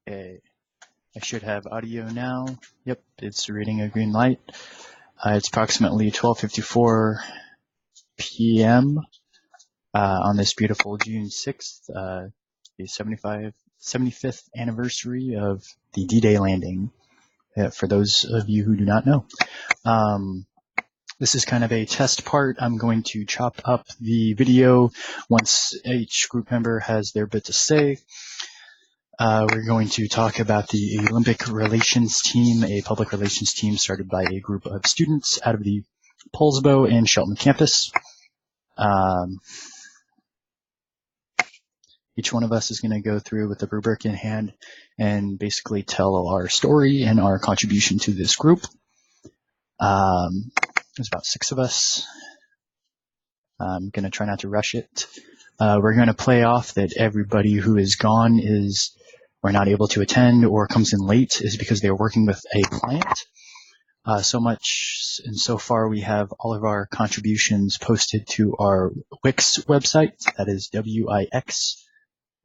Okay, I should have audio now. Yep, it's reading a green light. It's approximately 12:54 p.m. On this beautiful June 6th, the 75th anniversary of the D-Day landing, for those of you who do not know. This is kind of a test part. I'm going to chop up the video once each group member has their bit to say. We're going to talk about the Olympic Relations Team, a public relations team started by a group of students out of the Poulsbo and Shelton campus. Each one of us is going to go through with the rubric in hand and basically tell our story and our contribution to this group. There's about 6 of us. I'm going to try not to rush it. We're going to play off that everybody who is gone or not able to attend or comes in late is because they're working with a client. So much, and so far we have all of our contributions posted to our Wix website, that is WIX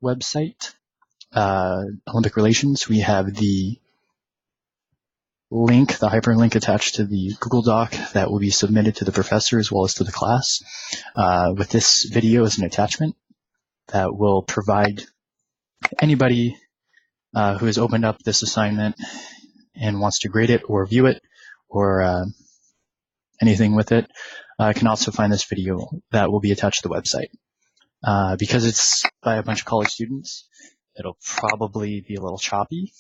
website, Olympic Relations. We have the link, the hyperlink attached to the Google Doc that will be submitted to the professor as well as to the class, with this video as an attachment that will provide anybody who has opened up this assignment and wants to grade it or view it or anything with it, can also find this video that will be attached to the website. Because it's by a bunch of college students, it'll probably be a little choppy.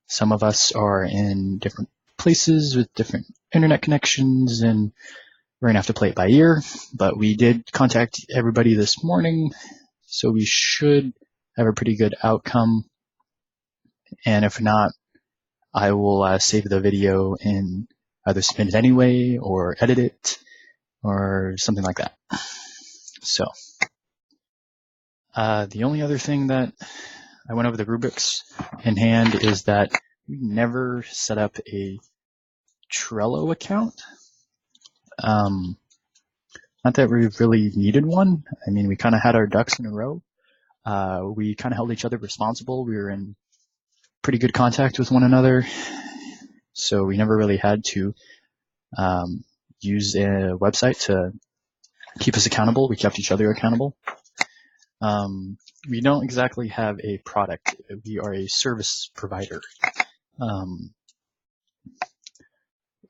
Some of us are in different places with different internet connections, and we're gonna have to play it by ear, but we did contact everybody this morning, so we should have a pretty good outcome. And if not, I will save the video and either submit it anyway or edit it or something like that. So the only other thing that I went over the rubrics in hand is that we never set up a Trello account. Not that we really needed one. I mean, we kind of had our ducks in a row. We kind of held each other responsible. We were in pretty good contact with one another, so we never really had to use a website to keep us accountable. We kept each other accountable. We don't exactly have a product. We are a service provider.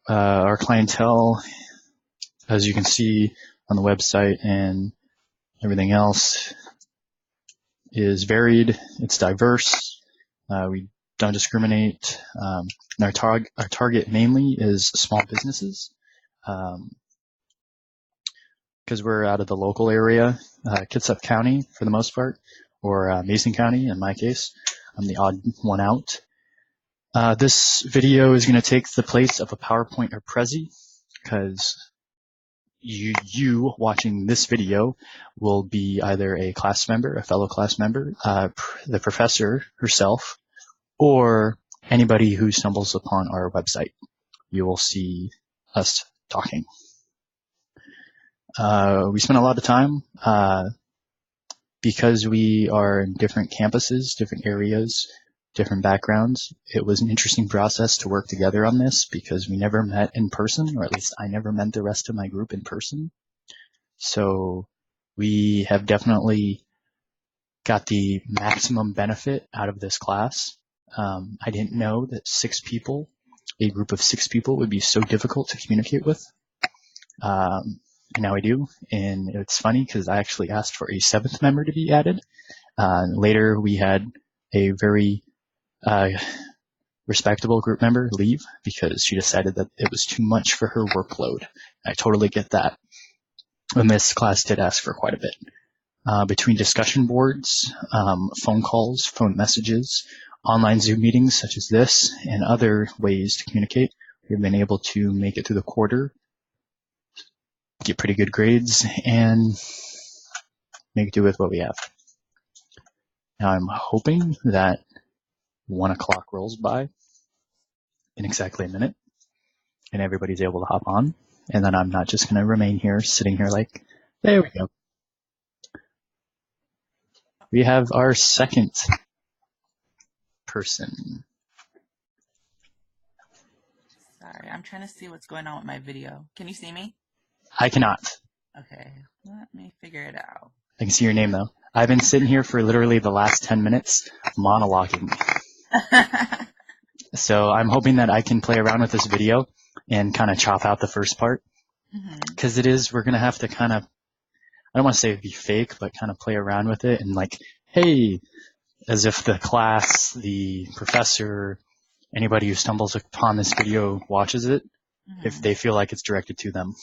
Our clientele, as you can see on the website and everything else, is varied. It's diverse. We don't discriminate. And our target mainly is small businesses. Because we're out of the local area, Kitsap County for the most part, or Mason County in my case. I'm the odd one out. This video is going to take the place of a PowerPoint or Prezi, because you watching this video will be either a class member, a fellow class member, the professor herself, or anybody who stumbles upon our website. You will see us talking. We spent a lot of time because we are in different campuses, different areas, different backgrounds. It was an interesting process to work together on this because we never met in person, or at least I never met the rest of my group in person. So we have definitely got the maximum benefit out of this class. I didn't know that a group of 6 people would be so difficult to communicate with. Now I do, and it's funny because I actually asked for a 7th member to be added. Later we had a very respectable group member leave because she decided that it was too much for her workload. I totally get that. And this class did ask for quite a bit. Between discussion boards, phone calls, phone messages, online Zoom meetings such as this, and other ways to communicate, we've been able to make it through the quarter, get pretty good grades, and make do with what we have. Now I'm hoping that 1 o'clock rolls by in exactly a minute and everybody's able to hop on, and then I'm not just going to remain here sitting here like, there we go. We have our second person. Sorry, I'm trying to see what's going on with my video. Can you see me? I cannot. Okay, let me figure it out. I can see your name though. I've been sitting here for literally the last 10 minutes monologuing. So I'm hoping that I can play around with this video and kind of chop out the first part. Because we're going to have to kind of, I don't want to say be fake, but kind of play around with it and like, hey, as if the class, the professor, anybody who stumbles upon this video watches it, if they feel like it's directed to them.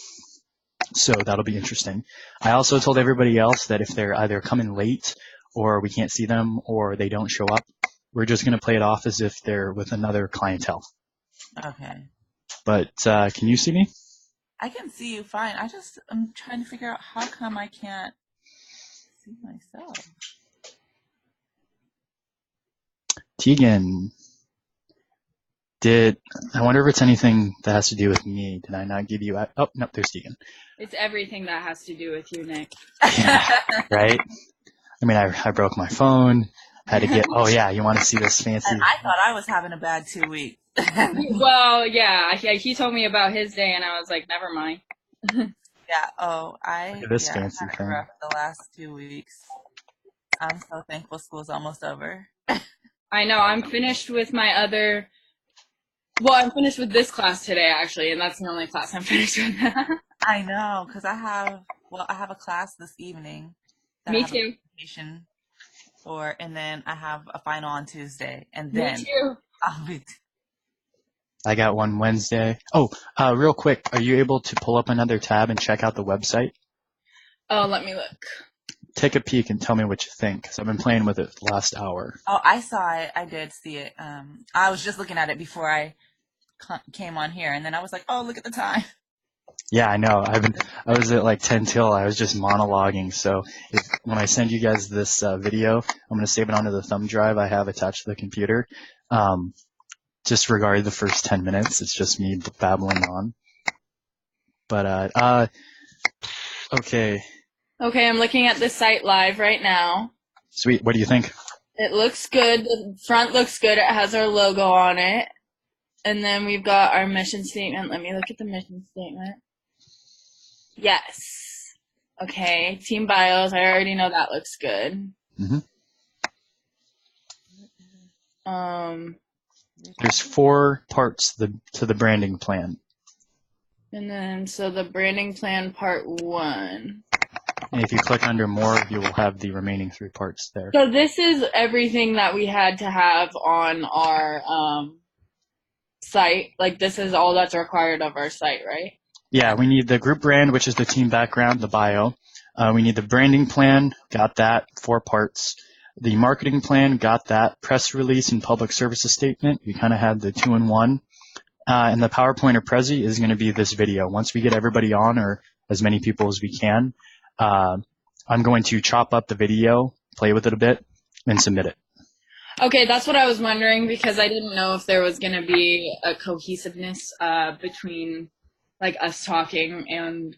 So that'll be interesting. I also told everybody else that if they're either coming late or we can't see them or they don't show up, we're just going to play it off as if they're with another clientele. Okay. But can you see me? I can see you fine. I'm trying to figure out how come I can't see myself. Tegan, I wonder if it's anything that has to do with me. Did I not give you, oh, no, there's Tegan. It's everything that has to do with you, Nick. Yeah, right? I mean, I broke my phone, had to get, oh yeah, you want to see this fancy? And I thought I was having a bad 2 weeks. Well, yeah, he told me about his day, and I was like, never mind. Yeah, I Look at this fancy had it thing. rough the last 2 weeks. I'm so thankful school's almost over. I know, I'm finished with I'm finished with this class today, actually, and that's the only class I'm finished with. I know, because I have a class this evening. Me too. And then I have a final on Tuesday, and then Me too. I'll be. I got one Wednesday. Oh, real quick, are you able to pull up another tab and check out the website? Oh, let me look. Take a peek and tell me what you think, because I've been playing with it the last hour. Oh, I saw it. I did see it. I was just looking at it before I came on here, and then I was like, oh, look at the time. Yeah, I know. I was at like 10 till. I was just monologuing. So when I send you guys this video, I'm going to save it onto the thumb drive I have attached to the computer. Disregard the first 10 minutes. It's just me babbling on. But, okay. Okay, I'm looking at the site live right now. Sweet. What do you think? It looks good. The front looks good. It has our logo on it. And then we've got our mission statement. Let me look at the mission statement. Yes. Okay, team bios. I already know that looks good. There's 4 parts to the branding plan. And then, so the branding plan part 1. And if you click under more, you will have the remaining 3 parts there. So this is everything that we had to have on our site. Like, this is all that's required of our site, right? Yeah, we need the group brand, which is the team background, the bio. We need the branding plan, got that, 4 parts. The marketing plan, got that. Press release and public services statement, we kind of had the 2-in-1. And the PowerPoint or Prezi is going to be this video. Once we get everybody on, or as many people as we can, I'm going to chop up the video, play with it a bit, and submit it. Okay, that's what I was wondering, because I didn't know if there was going to be a cohesiveness between like us talking and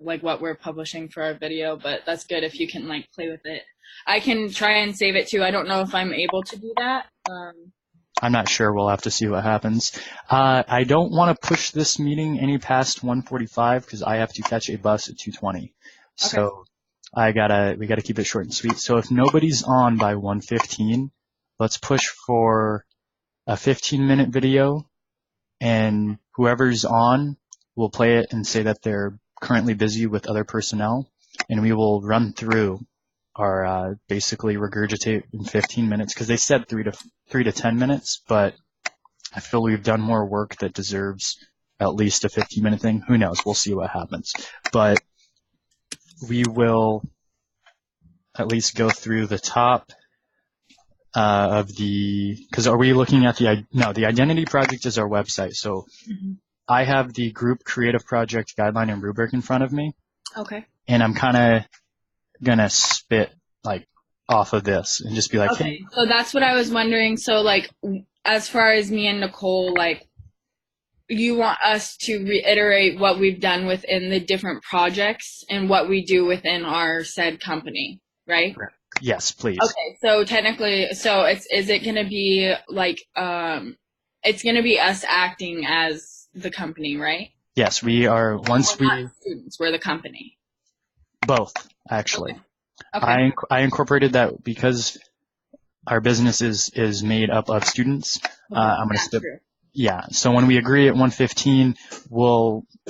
like what we're publishing for our video, but that's good if you can like play with it. I can try and save it too. I don't know if I'm able to do that. I'm not sure. We'll have to see what happens. I don't want to push this meeting any past 1:45 because I have to catch a bus at 2:20. Okay. So we gotta keep it short and sweet. So if nobody's on by 1:15, let's push for a 15-minute video, and whoever's on will play it and say that they're currently busy with other personnel, and we will run through our basically regurgitate in 15 minutes, because they said 3 to 10 minutes, but I feel we've done more work that deserves at least a 15-minute thing. Who knows? We'll see what happens. But we will at least go through the top of the, because are we looking at the identity project is our website. So I have the group creative project guideline and rubric in front of me. Okay. And I'm kind of gonna spit like off of this and just be like, okay. Hey. So that's what I was wondering. So like, as far as me and Nicole, like, you want us to reiterate what we've done within the different projects and what we do within our said company, right? Yes, please. Okay, so technically, so is it going to be like it's going to be us acting as the company, right? Yes, we are. Once We're we not students, we're the company. both actually. Okay. I incorporated that because our business is made up of students. I'm going to split. True. Yeah. So when we agree at 1:15,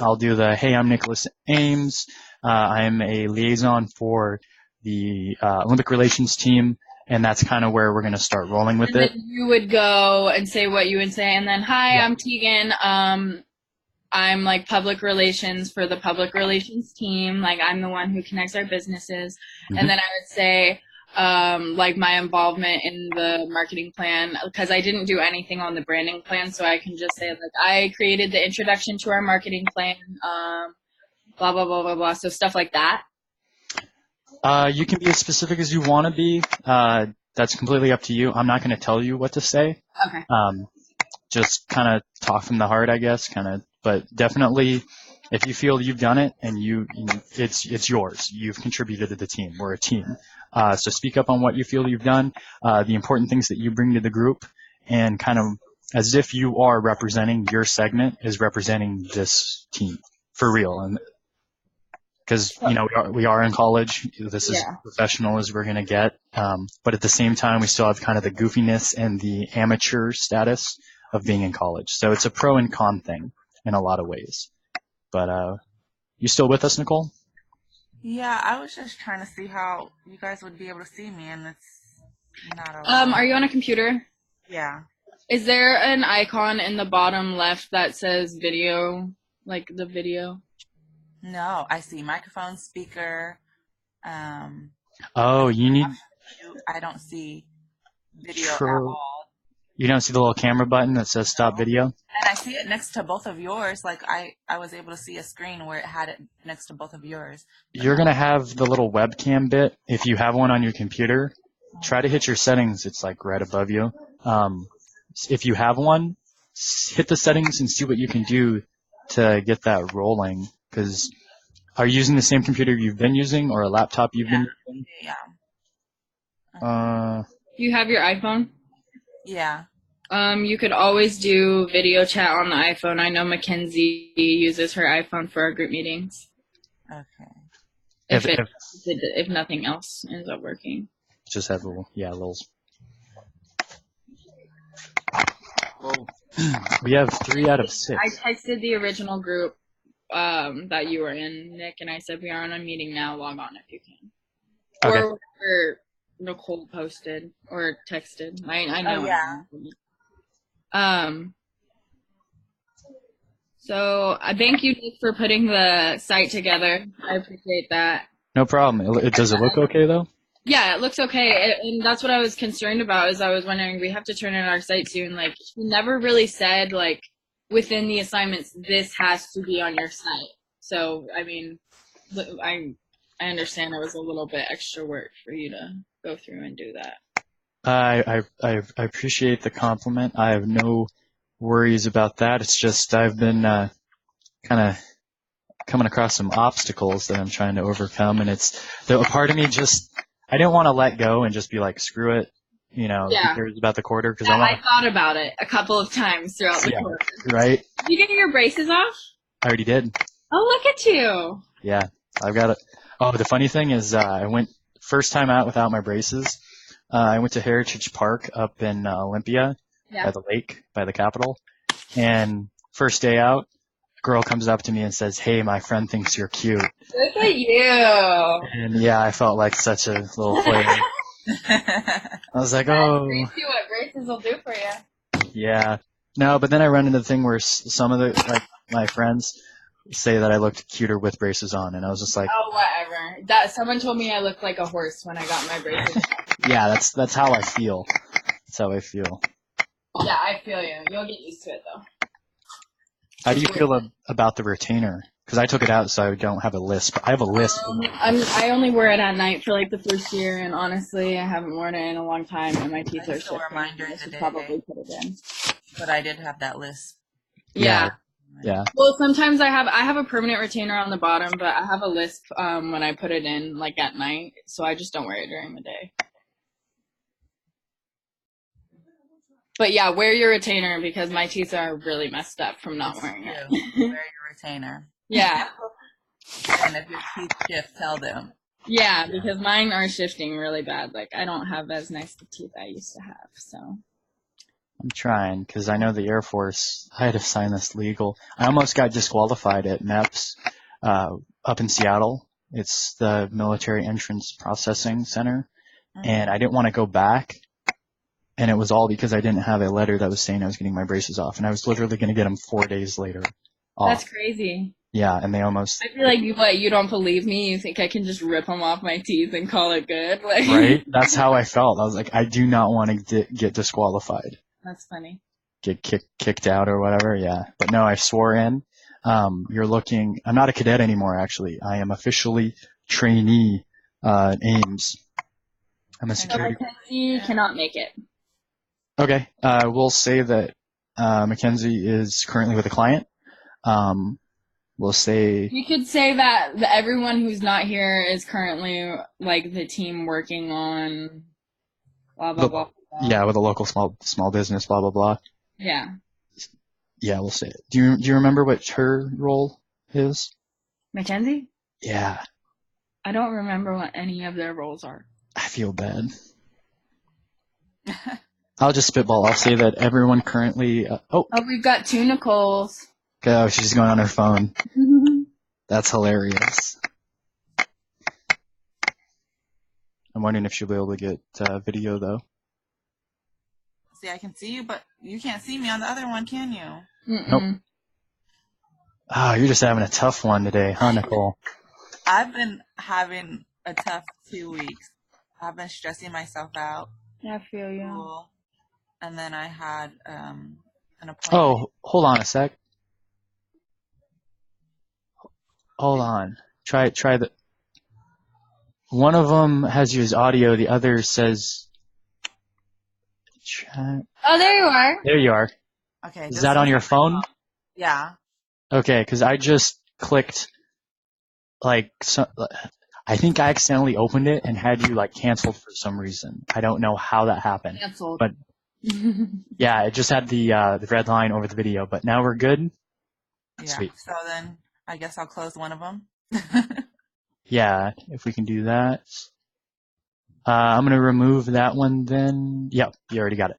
I'll do the, hey, I'm Nicholas Ames. I'm a liaison for the Olympic relations team, and that's kind of where we're going to start rolling with And it. then you would go and say what you would say, and then, hi, Yeah. I'm Tegan. I'm like public relations for the public relations team. Like I'm the one who connects our businesses. Mhm. And then I would say, like my involvement in the marketing plan, because I didn't do anything on the branding plan. So I can just say like, I created the introduction to our marketing plan, blah, blah, blah, blah, blah. So stuff like that. You can be as specific as you want to be. That's completely up to you. I'm not going to tell you what to say. Okay. Just kind of talk from the heart, I guess, but definitely if you feel you've done it and it's yours, you've contributed to the team. We're a team. So speak up on what you feel you've done, the important things that you bring to the group, and kind of as if you are representing your segment is representing this team for real. And because, we are in college, this is professional as we're going to get. But at the same time, we still have kind of the goofiness and the amateur status of being in college. So it's a pro and con thing in a lot of ways. But you still with us, Nicole? Yeah, I was just trying to see how you guys would be able to see me, and it's not allowed. Are you on a computer? Yeah. Is there an icon in the bottom left that says video, like the video? No, I see microphone, speaker. Oh, you need. I don't see video at True. all. You don't see the little camera button that says stop video? And I see it next to both of yours. Like I was able to see a screen where it had it next to both of yours. You're going to have the little webcam bit. If you have one on your computer, try to hit your settings. It's like right above you. If you have one, hit the settings and see what you can do to get that rolling. Because are you using the same computer you've been using or a laptop you've been using? Yeah. You have your iPhone? Yeah. You could always do video chat on the iPhone. I know Mackenzie uses her iPhone for our group meetings. Okay. If nothing else ends up working. Just have little. Well, we have 3 out of 6. I texted the original group that you were in, Nick, and I said we are on a meeting now. Log on if you can. Okay. Or whatever Nicole posted or texted. I know. Oh, yeah. So I thank you, Nick, for putting the site together. I appreciate that. No problem. Does it look okay though? Yeah, it looks okay, and that's what I was concerned about. Is I was wondering, we have to turn in our site soon. Like, she never really said like within the assignments this has to be on your site. So I mean, I understand it was a little bit extra work for you to go through and do that. I appreciate the compliment. I have no worries about that. It's just I've been kind of coming across some obstacles that I'm trying to overcome, and it's a part of me I didn't want to let go and just be like, screw it, who cares about the quarter? Because I thought about it a couple of times throughout the quarter. Right? Did you get your braces off? I already did. Oh, look at you. Yeah, I've got it. Oh, the funny thing is I went first time out without my braces. I went to Heritage Park up in Olympia by the lake, by the Capitol. And first day out, a girl comes up to me and says, hey, my friend thinks you're cute. Look at you. And yeah, I felt like such a little player. I was like, oh. See what braces will do for you. Yeah. No, but then I run into the thing where some of my friends say that I looked cuter with braces on, and I was just like, oh, whatever. Someone told me I looked like a horse when I got my braces. Yeah, that's how I feel. That's how I feel. Yeah, I feel you. You'll get used to it though. How do you feel about the retainer? Because I took it out, so I don't have a lisp. I have a lisp. I only wear it at night for like the first year, and honestly, I haven't worn it in a long time, and my teeth are shit. Reminder I should probably put it in. But I did have that list. Yeah. Yeah. Well, sometimes I have a permanent retainer on the bottom, but I have a lisp when I put it in like at night, so I just don't wear it during the day. But yeah, wear your retainer because my teeth are really messed up from not wearing it. Wear your retainer. Yeah. And if your teeth shift, tell them. Yeah, because mine are shifting really bad. Like I don't have as nice the teeth I used to have, so. I'm trying because I know the Air Force. I had to sign this legal. I almost got disqualified at MEPS up in Seattle. It's the Military Entrance Processing Center, and I didn't want to go back. And it was all because I didn't have a letter that was saying I was getting my braces off, and I was literally going to get them 4 days later off. That's crazy. Yeah, and they almost. I feel like you don't believe me? You think I can just rip them off my teeth and call it good? Like, Right? That's how I felt. I was like, I do not want to get disqualified. That's funny. Get kicked out or whatever. Yeah, but no, I swore in. You're looking. I'm not a cadet anymore. Actually, I am officially trainee Ames. I'm a security. Mackenzie cannot make it. Okay. We'll say that Mackenzie is currently with a client. We'll say. You could say that everyone who's not here is currently like the team working on blah blah blah. Yeah, with a local small business. Blah blah blah. Yeah. Yeah, we'll say it. Do you remember what her role is? Mackenzie? Yeah. I don't remember what any of their roles are. I feel bad. I'll just spitball. I'll say that everyone currently. Oh, we've got 2 Nicoles. Oh, she's going on her phone. That's hilarious. I'm wondering if she'll be able to get video though. See, I can see you, but you can't see me on the other one, can you? Mm-mm. Nope. Oh, you're just having a tough one today, huh, Nicole? I've been having a tough 2 weeks. I've been stressing myself out. I feel you. Cool. And then I had an appointment. Oh, hold on a sec. Hold on. Try the. One of them has used audio. The other says. Chat. Oh, there you are. There you are. Okay. Is that on your phone? Yeah. Okay, because I just clicked. I think I accidentally opened it and had you canceled for some reason. I don't know how that happened. Canceled. But yeah, it just had the red line over the video. But now we're good. Yeah. Sweet. So then I guess I'll close one of them. Yeah, if we can do that. I'm gonna remove that one then. Yep, you already got it.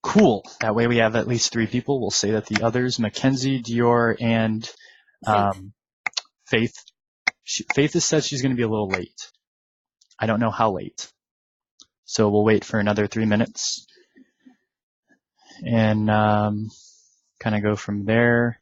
Cool. That way we have at least 3 people. We'll say that the others, Mackenzie, Dior, and Faith. Faith has said she's going to be a little late. I don't know how late. So we'll wait for another 3 minutes and kind of go from there.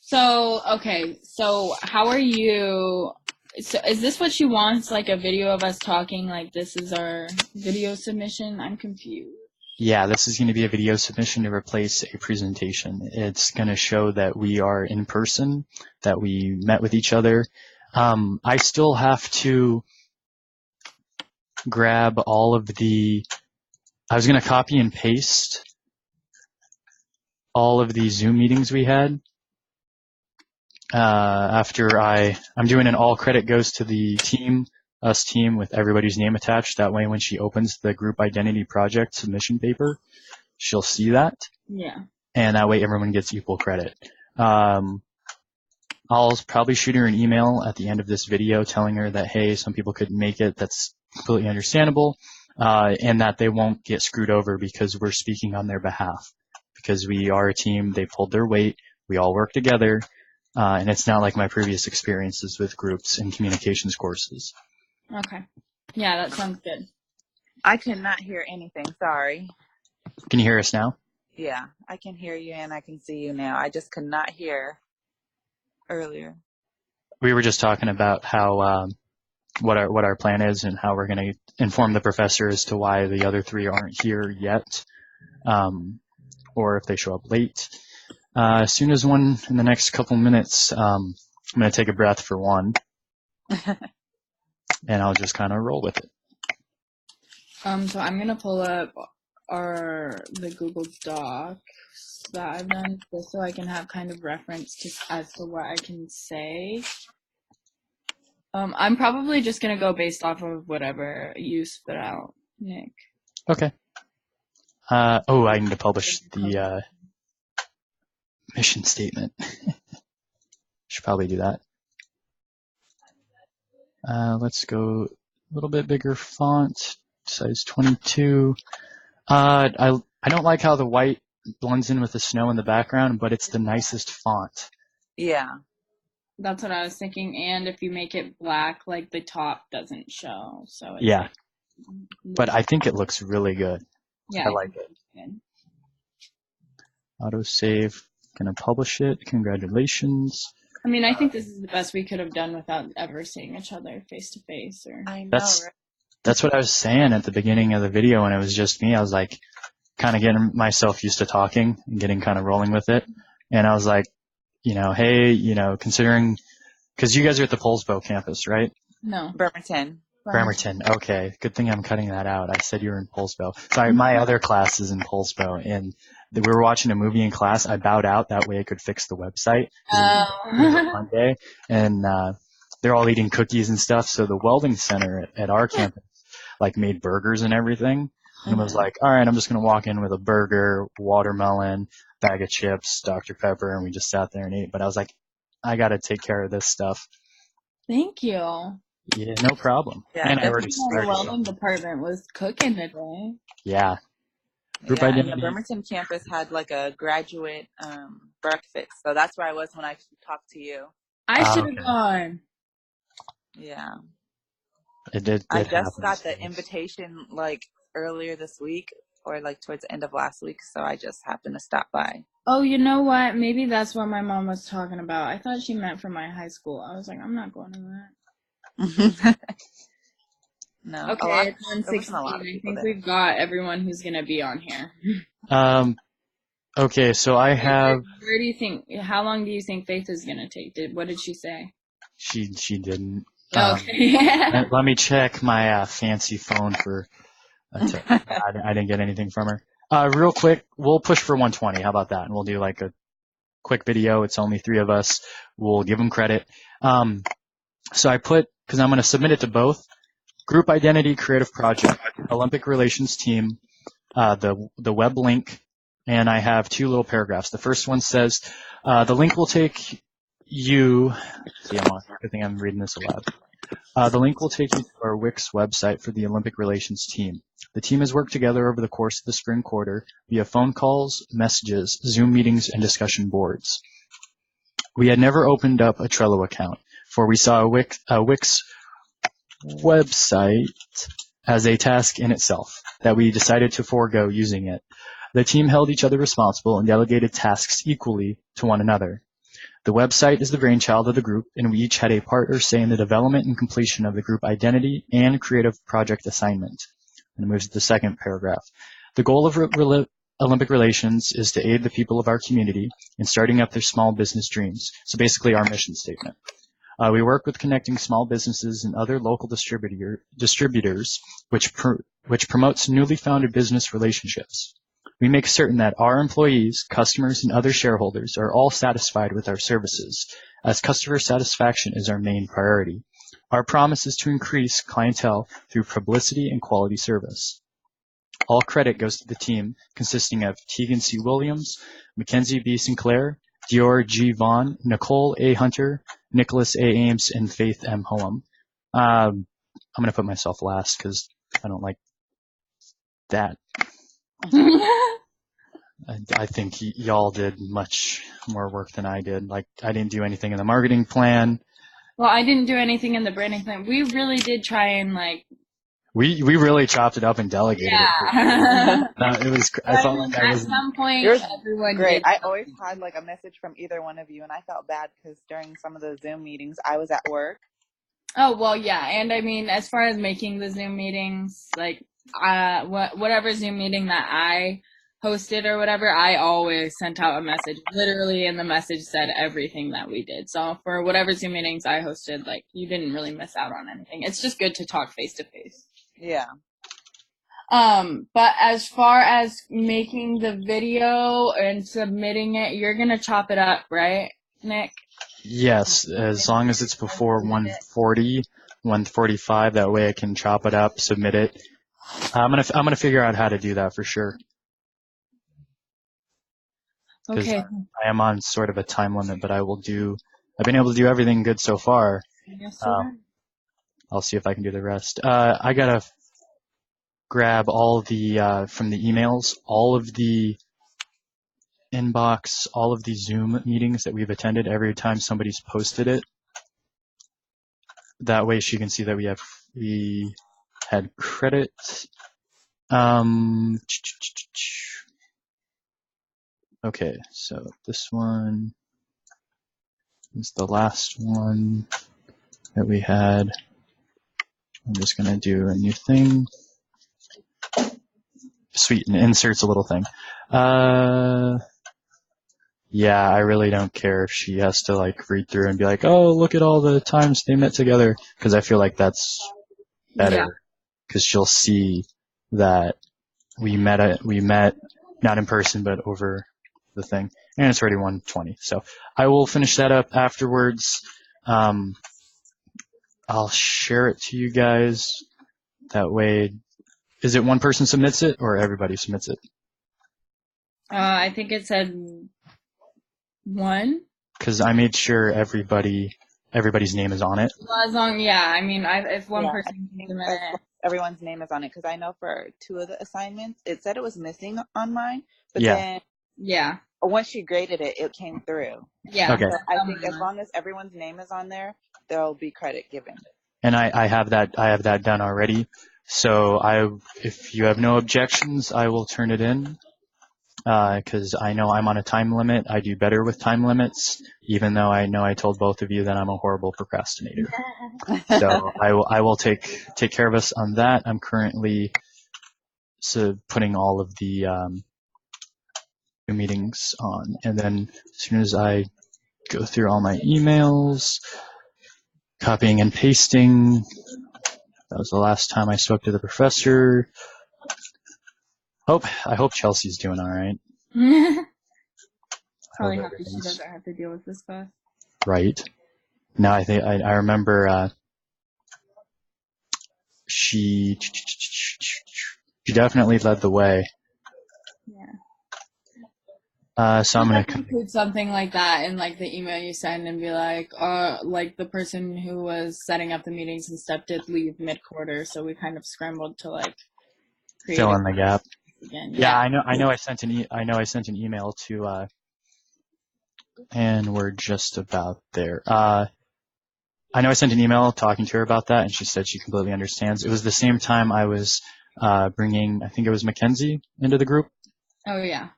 So, okay. So how are you? So is this what she wants? Like a video of us talking? Like this is our video submission? I'm confused. Yeah, this is going to be a video submission to replace a presentation. It's going to show that we are in person, that we met with each other. I still have to grab all of I was going to copy and paste all of the Zoom meetings we had. After I'm doing an all credit goes to the team, us team with everybody's name attached. That way when she opens the group identity project submission paper, she'll see that. Yeah. And that way everyone gets equal credit. I'll probably shoot her an email at the end of this video telling her that, hey, some people couldn't make it. That's completely understandable. And that they won't get screwed over because we're speaking on their behalf. Because we are a team, they pulled their weight, we all work together, and it's not like my previous experiences with groups and communications courses. Okay. Yeah, that sounds good. I cannot hear anything. Sorry. Can you hear us now? Yeah, I can hear you and I can see you now. I just could not hear earlier. We were just talking about how what our plan is and how we're going to inform the professor as to why the other 3 aren't here yet, or if they show up late. As soon as one in the next couple minutes, I'm going to take a breath for one, and I'll just kind of roll with it. So I'm gonna pull up the Google Docs. that I've done, just so I can have kind of reference as to what I can say. I'm probably just gonna go based off of whatever you spit out, Nick. Okay. I need to publish the mission statement. Should probably do that. Let's go a little bit bigger font, size 22. I don't like how the white blends in with the snow in the background, but it's the nicest font. Yeah. That's what I was thinking. And if you make it black, like the top doesn't show, so it's Yeah, like, but I think it looks really good. yeah, I like it. Good. Autosave. Gonna publish it. Congratulations. I mean, I think this is the best we could have done without ever seeing each other face to face. Or I know, That's right? that's what I was saying at the beginning of the video when it was just me. I was like, kind of getting myself used to talking and getting kind of rolling with it. And I was like, hey, considering, because you guys are at the Poulsbo campus, right? no, Bremerton. Bremerton. Okay. Good thing I'm cutting that out. I said you were in Poulsbo. Sorry, my other class is in Poulsbo, and we were watching a movie in class. I bowed out that way I could fix the website. It was a fun day, and they're all eating cookies and stuff. So the welding center at our campus like made burgers and everything, and was like, all right, I'm just gonna walk in with a burger, watermelon, bag of chips, Dr. Pepper, and we just sat there and ate. But I was like, I gotta take care of this stuff. Thank you. Yeah, no problem. Yeah, And I already definitely. The started. welding department was cooking today. Yeah. Group Yeah, and the identity. Bremerton campus had like a graduate breakfast, so that's where I was when I talked to you. I should Okay. have gone. Yeah, It did. I It just happens. got the invitation like earlier this week, or like towards the end of last week, so I just happened to stop by. Oh, you know what? Maybe that's what my mom was talking about. I thought she meant for my high school. I was like, I'm not going to that. No, Okay, it's there wasn't 1:16. a lot of I people think there. we've got everyone who's gonna be on here. Okay, so I have. Where do you think? How long do you think Faith is gonna take? What did she say? She didn't. Okay. Let me check my fancy phone for. I didn't get anything from her. Real quick, we'll push for 120. How about that? And we'll do like a quick video. It's only 3 of us. We'll give them credit. So I put, because I'm going to submit it to both, Group Identity Creative Project, Olympic Relations Team, the web link, and I have 2 little paragraphs. The first one says, the link will take you, see, I think I'm reading this aloud. The link will take you to our Wix website for the Olympic Relations team. The team has worked together over the course of the spring quarter via phone calls, messages, Zoom meetings, and discussion boards. We had never opened up a Trello account, for we saw a Wix website as a task in itself, that we decided to forego using it. The team held each other responsible and delegated tasks equally to one another. The website is the brainchild of the group, and we each had a part or say in the development and completion of the group identity and creative project assignment. And it moves to the second paragraph. The goal of Olympic Relations is to aid the people of our community in starting up their small business dreams. So basically our mission statement. We work with connecting small businesses and other local distributors, which promotes newly founded business relationships. We make certain that our employees, customers, and other shareholders are all satisfied with our services, as customer satisfaction is our main priority. Our promise is to increase clientele through publicity and quality service. All credit goes to the team, consisting of Tegan C. Williams, Mackenzie B. Sinclair, Dior G. Vaughn, Nicole A. Hunter, Nicholas A. Ames, and Faith M. Hoem. I'm going to put myself last because I don't like that. I think y'all did much more work than I did. Like, I didn't do anything in the marketing plan. Well, I didn't do anything in the branding plan. We really did try and like. We really chopped it up and delegated Yeah. it. It was. I felt like I at was. some point, It was everyone great. did. I always had like a message from either one of you, and I felt bad because during some of the Zoom meetings, I was at work. Oh, well, yeah. And I mean, as far as making the Zoom meetings, like, whatever Zoom meeting that I hosted or whatever, I always sent out a message, literally, and the message said everything that we did. So for whatever Zoom meetings I hosted, like, you didn't really miss out on anything. It's just good to talk face to face. Yeah. But as far as making the video and submitting it, you're gonna chop it up, right, Nick? Yes, as long as it's before 140, 145, that way I can chop it up, submit it. I'm gonna figure out how to do that for sure, because Okay. I am on sort of a time limit, but I've been able to do everything good so far. Yes, sir. I'll see if I can do the rest. I gotta grab all the from the emails, all of the inbox, all of the Zoom meetings that we've attended every time somebody's posted it. That way she can see that we had credit. Okay, so this one is the last one that we had. I'm just gonna do a new thing. Sweet, and inserts a little thing. Yeah, I really don't care if she has to like read through and be like, oh, look at all the times they met together, because I feel like that's better, because she'll see that we met not in person but over the thing, and it's already 1:20. So I will finish that up afterwards. I'll share it to you guys. That way, is it one person submits it or everybody submits it? I think it said one. Because I made sure everybody's name is on it. Well, as long, yeah. I mean, if one Yeah, person can submit it. everyone's name is on it, because I know for 2 of the assignments, it said it was missing on mine, but Yeah. then Yeah. once she graded it, it came through. Yeah. Okay. So I think as long as everyone's name is on there, there'll be credit given. And I have that done already. So if you have no objections, I will turn it in. Because I know I'm on a time limit. I do better with time limits, even though I know I told both of you that I'm a horrible procrastinator. So I will take care of us on that. I'm currently putting all of the meetings on, and then as soon as I go through all my emails, copying and pasting. That was the last time I spoke to the professor. I hope Chelsea's doing all right. Probably happy she doesn't have to deal with this stuff. Right. Now I think I remember she definitely led the way. Yeah. So I'm gonna include something like that in like the email you send and be like the person who was setting up the meetings and stuff did leave mid-quarter, so we kind of scrambled to like fill in the gap. Again. Yeah, I know. I sent an email to, and we're just about there. I know I sent an email talking to her about that, and she said she completely understands. It was the same time I was bringing, I think it was Mackenzie into the group. Oh yeah.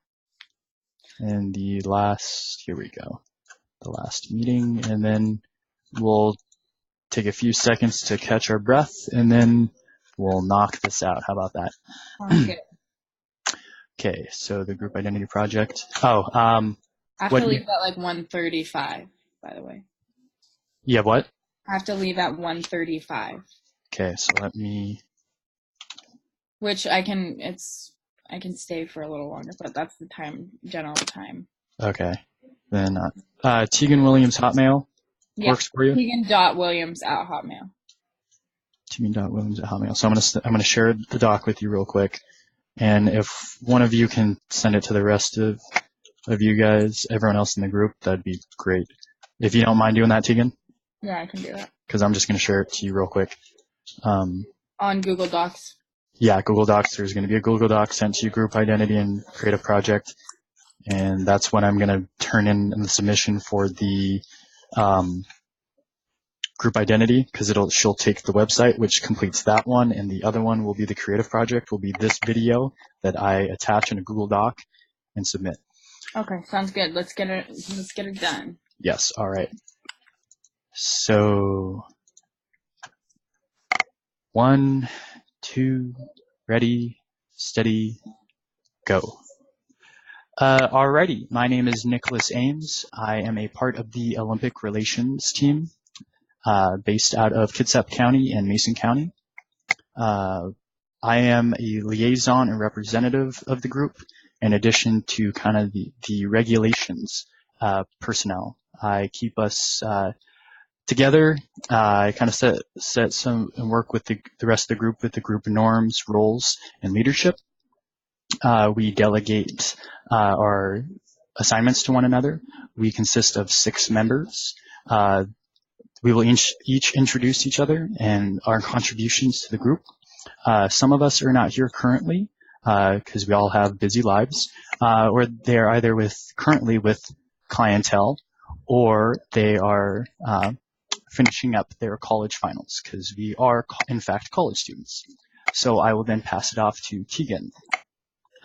And here we go, the last meeting, and then we'll take a few seconds to catch our breath, and then we'll knock this out. How about that? Sounds good. Okay, so the group identity project. I have to leave at like 1:35, by the way. Yeah, what? I have to leave at 1:35. Okay, so let me. Which I can stay for a little longer, but that's the general time. Okay, then Tegan Williams Hotmail works for you. Tegan.Williams@Hotmail. Tegan.Williams@Hotmail. So I'm gonna share the doc with you real quick, and if one of you can send it to the rest of you guys, everyone else in the group, that'd be great. If you don't mind doing that, Tegan. Yeah, I can do that. Because I'm just gonna share it to you real quick. On Google Docs. Yeah, Google Docs. There's going to be a Google Doc sent to you, group identity and create a project. And that's when I'm going to turn in the submission for the group identity, because she'll take the website, which completes that one. And the other one will be the creative project, will be this video that I attach in a Google Doc and submit. Okay, sounds good. Let's get it done. Yes. All right. So 1, 2, ready, steady, go. Alrighty, my name is Nicholas Ames. I am a part of the Olympic Relations team based out of Kitsap County and Mason County. I am a liaison and representative of the group, in addition to kind of the regulations personnel. I keep us together. I kind of set some and work with the rest of the group with the group norms, roles, and leadership. We delegate our assignments to one another. We consist of 6 members. We will each introduce each other and our contributions to the group. Some of us are not here currently because we all have busy lives, or they're either currently with clientele, or they are finishing up their college finals, because we are, in fact, college students. So I will then pass it off to Tegan.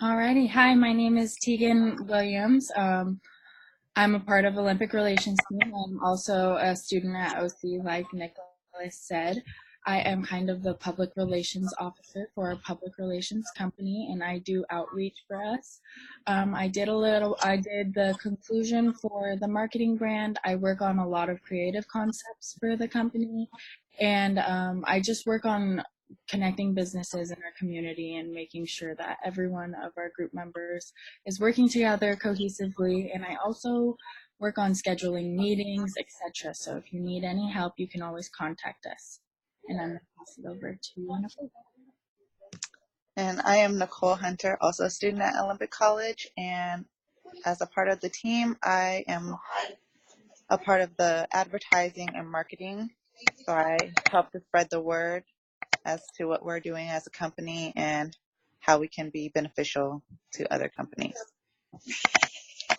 Alrighty. Hi, my name is Tegan Williams. I'm a part of Olympic Relations team. I'm also a student at OC, like Nicholas said. I am kind of the public relations officer for a public relations company, and I do outreach for us. I did the conclusion for the marketing brand. I work on a lot of creative concepts for the company, and I just work on connecting businesses in our community and making sure that every one of our group members is working together cohesively. And I also work on scheduling meetings, etc. So if you need any help, you can always contact us. And I'm going to pass it over to Nicole. And I am Nicole Hunter, also a student at Olympic College. And as a part of the team, I am a part of the advertising and marketing. So I help to spread the word as to what we're doing as a company and how we can be beneficial to other companies.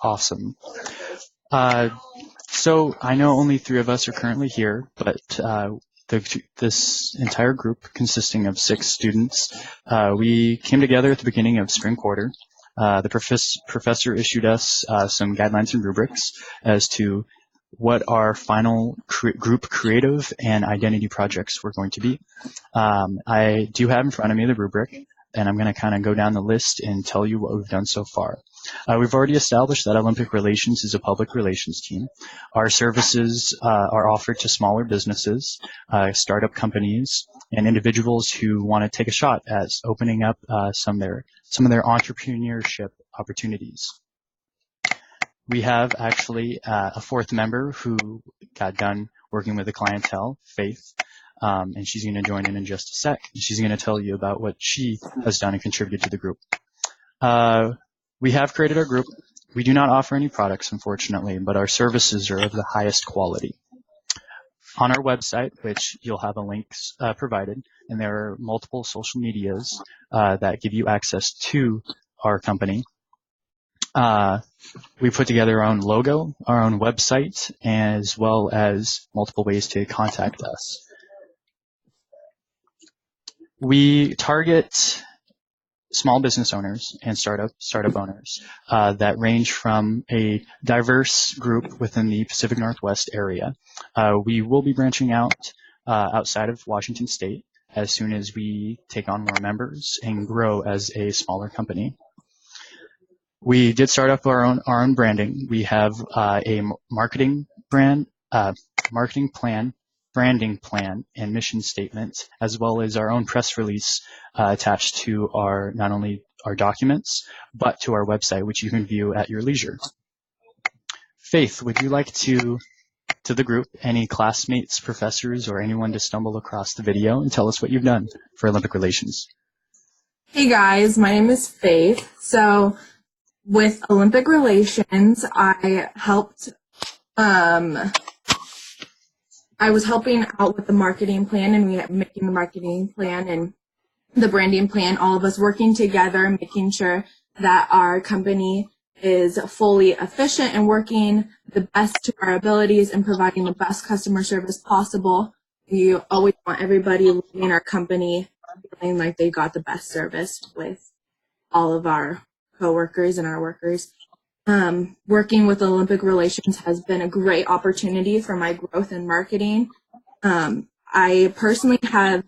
Awesome. So I know only 3 of us are currently here, but this entire group, consisting of 6 students, we came together at the beginning of spring quarter. The professor issued us some guidelines and rubrics as to what our final group creative and identity projects were going to be. I do have in front of me the rubric, and I'm going to kind of go down the list and tell you what we've done so far. We've already established that Olympic Relations is a public relations team. Our services are offered to smaller businesses, startup companies, and individuals who want to take a shot at opening up some of their entrepreneurship opportunities. We have actually a 4th member who got done working with the clientele, Faith, and she's going to join in just a sec. She's going to tell you about what she has done and contributed to the group. We have created our group. We do not offer any products, unfortunately, but our services are of the highest quality. On our website, which you'll have a link provided, and there are multiple social medias that give you access to our company. We put together our own logo, our own website, as well as multiple ways to contact us. We target small business owners and startup owners that range from a diverse group within the Pacific Northwest area. We will be branching out outside of Washington State as soon as we take on more members and grow as a smaller company. We did start up our own branding. We have a marketing plan, branding plan, and mission statement, as well as our own press release attached to not only our documents, but to our website, which you can view at your leisure. Faith, would you like to the group, any classmates, professors, or anyone to stumble across the video and tell us what you've done for Olympic Relations? Hey guys, my name is Faith. So with Olympic Relations, I was helping out with the marketing plan, and we were making the marketing plan and the branding plan, all of us working together, making sure that our company is fully efficient and working the best to our abilities and providing the best customer service possible. We always want everybody leaving our company feeling like they got the best service with all of our coworkers and our workers. Working with Olympic Relations has been a great opportunity for my growth in marketing. I personally have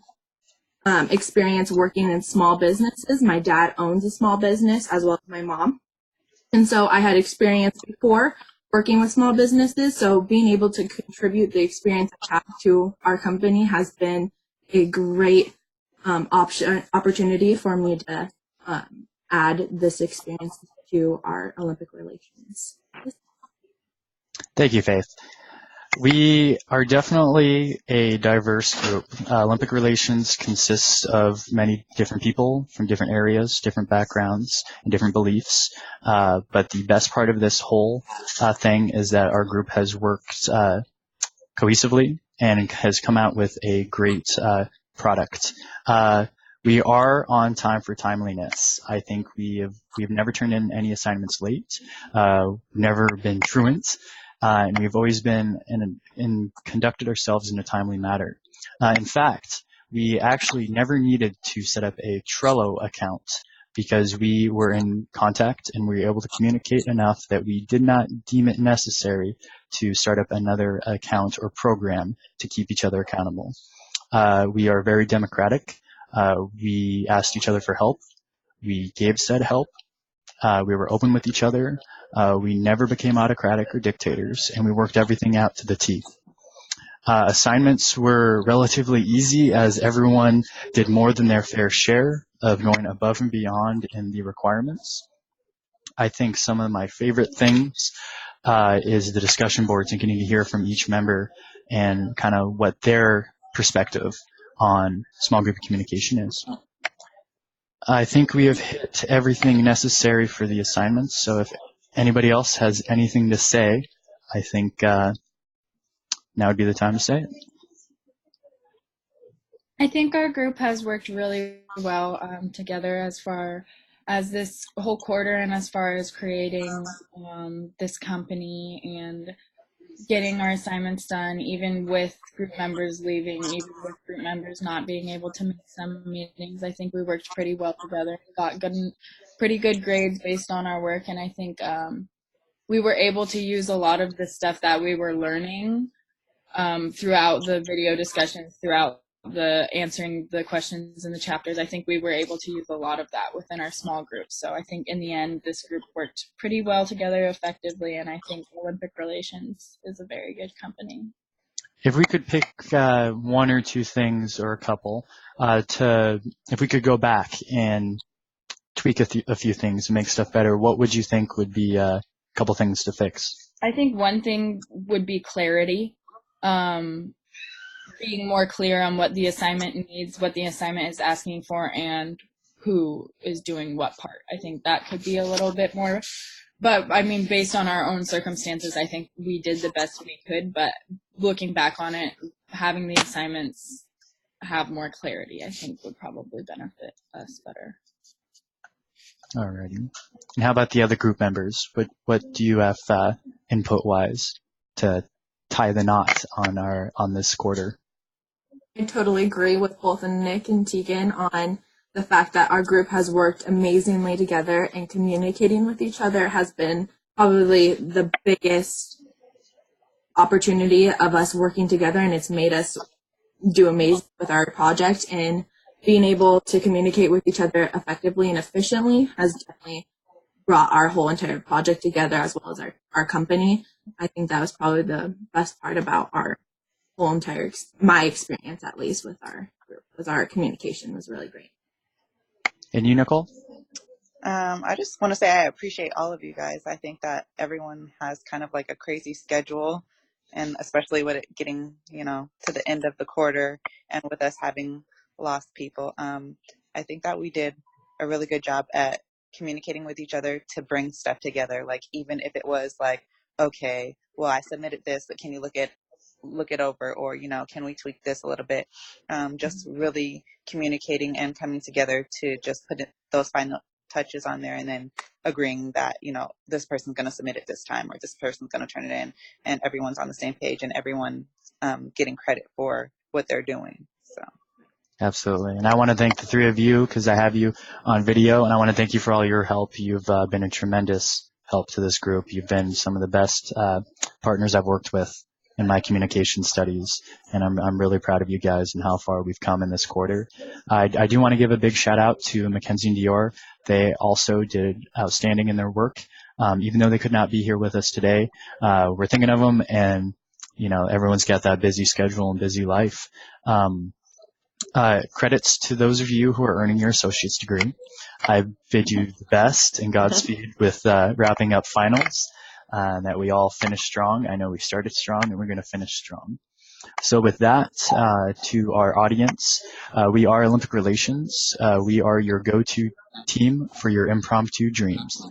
experience working in small businesses. My dad owns a small business as well as my mom. And so I had experience before working with small businesses. So being able to contribute the experience I have to our company has been a great opportunity for me to add this experience to our Olympic relations. Thank you, Faith. We are definitely a diverse group. Olympic relations consists of many different people from different areas, different backgrounds, and different beliefs. But the best part of this whole thing is that our group has worked cohesively and has come out with a great product. We are on time for timeliness. I think we've never turned in any assignments late, never been truant, and we've always been conducted ourselves in a timely manner. In fact, we actually never needed to set up a Trello account because we were in contact and we were able to communicate enough that we did not deem it necessary to start up another account or program to keep each other accountable. We are very democratic. We asked each other for help. We gave said help. We were open with each other. We never became autocratic or dictators, and we worked everything out to the T. Assignments were relatively easy as everyone did more than their fair share of going above and beyond in the requirements. I think some of my favorite things is the discussion boards and getting to hear from each member and kind of what their perspective on small group communication is. I think we have hit everything necessary for the assignments, so if anybody else has anything to say, I think now would be the time to say it. I think our group has worked really well together as far as this whole quarter and as far as creating this company and getting our assignments done, even with group members leaving, even with group members not being able to make some meetings. I think we worked pretty well together, got pretty good grades based on our work, and I think we were able to use a lot of the stuff that we were learning throughout the video discussions, throughout the answering the questions in the chapters. I think we were able to use a lot of that within our small group. So I think in the end, this group worked pretty well together effectively, and I think Olympic Relations is a very good company. If we could pick one or two things or a couple if we could go back and tweak a few things and make stuff better, what would you think would be a couple things to fix? I think one thing would be clarity. Being more clear on what the assignment needs, what the assignment is asking for, and who is doing what part. I think that could be a little bit more, but I mean, based on our own circumstances, I think we did the best we could, but looking back on it, having the assignments have more clarity, I think would probably benefit us better. Alrighty. And how about the other group members? What do you have input-wise to tie the knot on this quarter? I totally agree with both Nick and Tegan on the fact that our group has worked amazingly together, and communicating with each other has been probably the biggest opportunity of us working together, and it's made us do amazing with our project, and being able to communicate with each other effectively and efficiently has definitely brought our whole entire project together, as well as our company. I think that was probably the best part about our whole entire, my experience at least with our group, was our communication was really great. And you, Nicole? I just want to say I appreciate all of you guys. I think that everyone has kind of like a crazy schedule, and especially with it getting, to the end of the quarter and with us having lost people. I think that we did a really good job at communicating with each other to bring stuff together. Like, even if it was like, okay, well, I submitted this, but can you look it over, or can we tweak this a little bit? Just really communicating and coming together to just put those final touches on there, and then agreeing that this person's going to submit it this time, or this person's going to turn it in, and everyone's on the same page, and everyone getting credit for what they're doing. So Absolutely. And I want to thank the three of you because I have you on video, and I want to thank you for all your help. You've been a tremendous help to this group. You've been some of the best partners I've worked with in my communication studies, and I'm really proud of you guys and how far we've come in this quarter. I do want to give a big shout out to Mackenzie and Dior. They also did outstanding in their work. Even though they could not be here with us today, we're thinking of them, and everyone's got that busy schedule and busy life. credits to those of you who are earning your associate's degree. I bid you the best and Godspeed with wrapping up finals, that we all finish strong. I know we started strong and we're going to finish strong. So with that, to our audience, we are Olympic Relations. We are your go-to team for your impromptu dreams.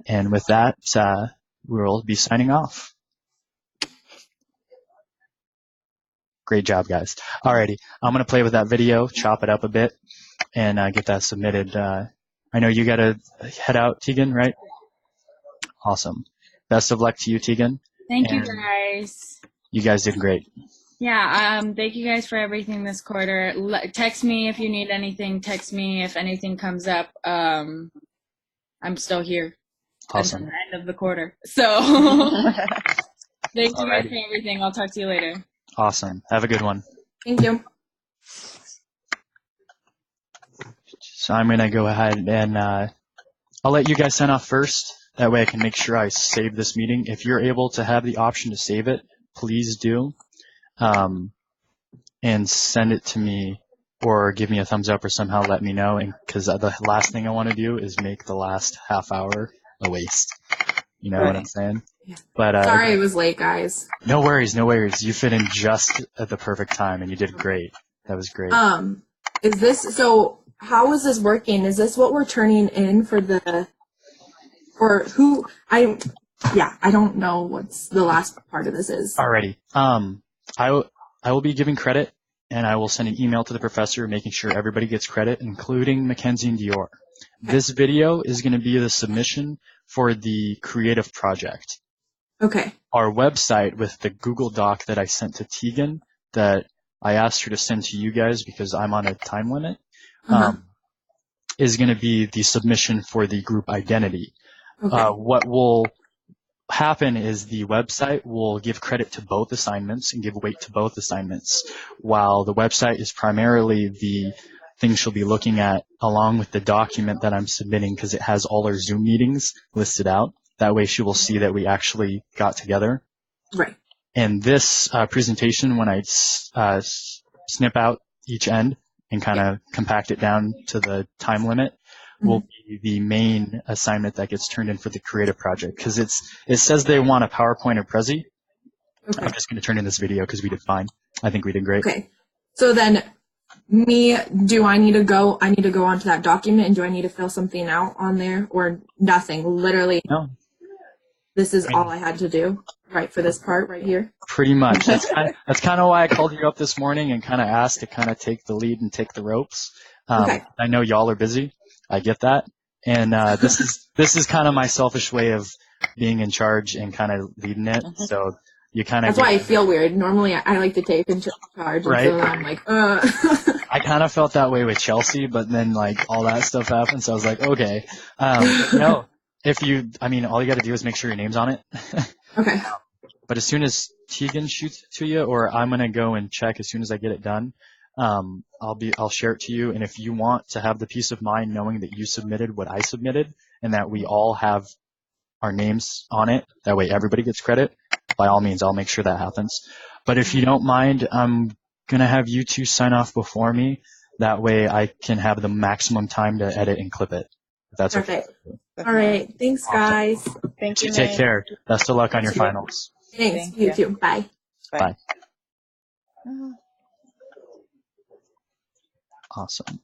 And with that, we'll be signing off. Great job, guys. Alrighty, I'm going to play with that video, chop it up a bit, and get that submitted. I know you got to head out, Tegan, right? Awesome. Best of luck to you, Tegan. Thank you, And guys. you guys did great. Yeah, thank you guys for everything this quarter. Text me if you need anything. Text me if anything comes up. I'm still here Awesome. until the end of the quarter. So thank you guys for everything. I'll talk to you later. Awesome. Have a good one. Thank you. So I'm going to go ahead and I'll let you guys sign off first. That way I can make sure I save this meeting. If you're able to have the option to save it, please do. And send it to me or give me a thumbs up or somehow let me know. And because the last thing I want to do is make the last half hour a waste. You know what I'm saying? Yeah. But Sorry it was late, guys. No worries, no worries. You fit in just at the perfect time and you did great. That was great. Is this, so how is this working? Is this what we're turning in for the, or who, I don't know what's the last part of this is. Alrighty. I will be giving credit, and I will send an email to the professor making sure everybody gets credit, including Mackenzie and Dior. Okay. This video is going to be the submission for the creative project. Okay. Our website with the Google Doc that I sent to Tegan that I asked her to send to you guys because I'm on a time limit, is going to be the submission for the group identity. Okay. What will happen is the website will give credit to both assignments and give weight to both assignments, while the website is primarily the thing she'll be looking at along with the document that I'm submitting because it has all our Zoom meetings listed out. That way she will see that we actually got together. Right. And this presentation, when I snip out each end and kind of compact it down to the time limit, will be the main assignment that gets turned in for the creative project because it says they want a PowerPoint or Prezi. Okay. I'm just going to turn in this video because we did fine. I think we did great. Okay. So then do I need to go onto that document and do I need to fill something out on there or nothing? Literally. No. This is all I had to do, right, for this part right here? Pretty much. That's kind of why I called you up this morning and kind of asked to kind of take the lead and take the ropes. Okay. I know y'all are busy. I get that. And this is kind of my selfish way of being in charge and kind of leading it. So you kind of. That's why I feel weird. Normally I like to take in charge. Right. And so I'm like, I kind of felt that way with Chelsea, but then like all that stuff happened. So I was like, okay. No, all you got to do is make sure your name's on it. Okay. But as soon as Tegan shoots it to you, or I'm going to go and check as soon as I get it done, I'll share it to you. And if you want to have the peace of mind knowing that you submitted what I submitted and that we all have our names on it, that way everybody gets credit, by all means, I'll make sure that happens. But if you don't mind, I'm going to have you two sign off before me. That way I can have the maximum time to edit and clip it. If that's okay. All right. Thanks, guys. Thank you. Take care. Best of luck on your finals. Thanks. You too. Bye. Bye. Awesome.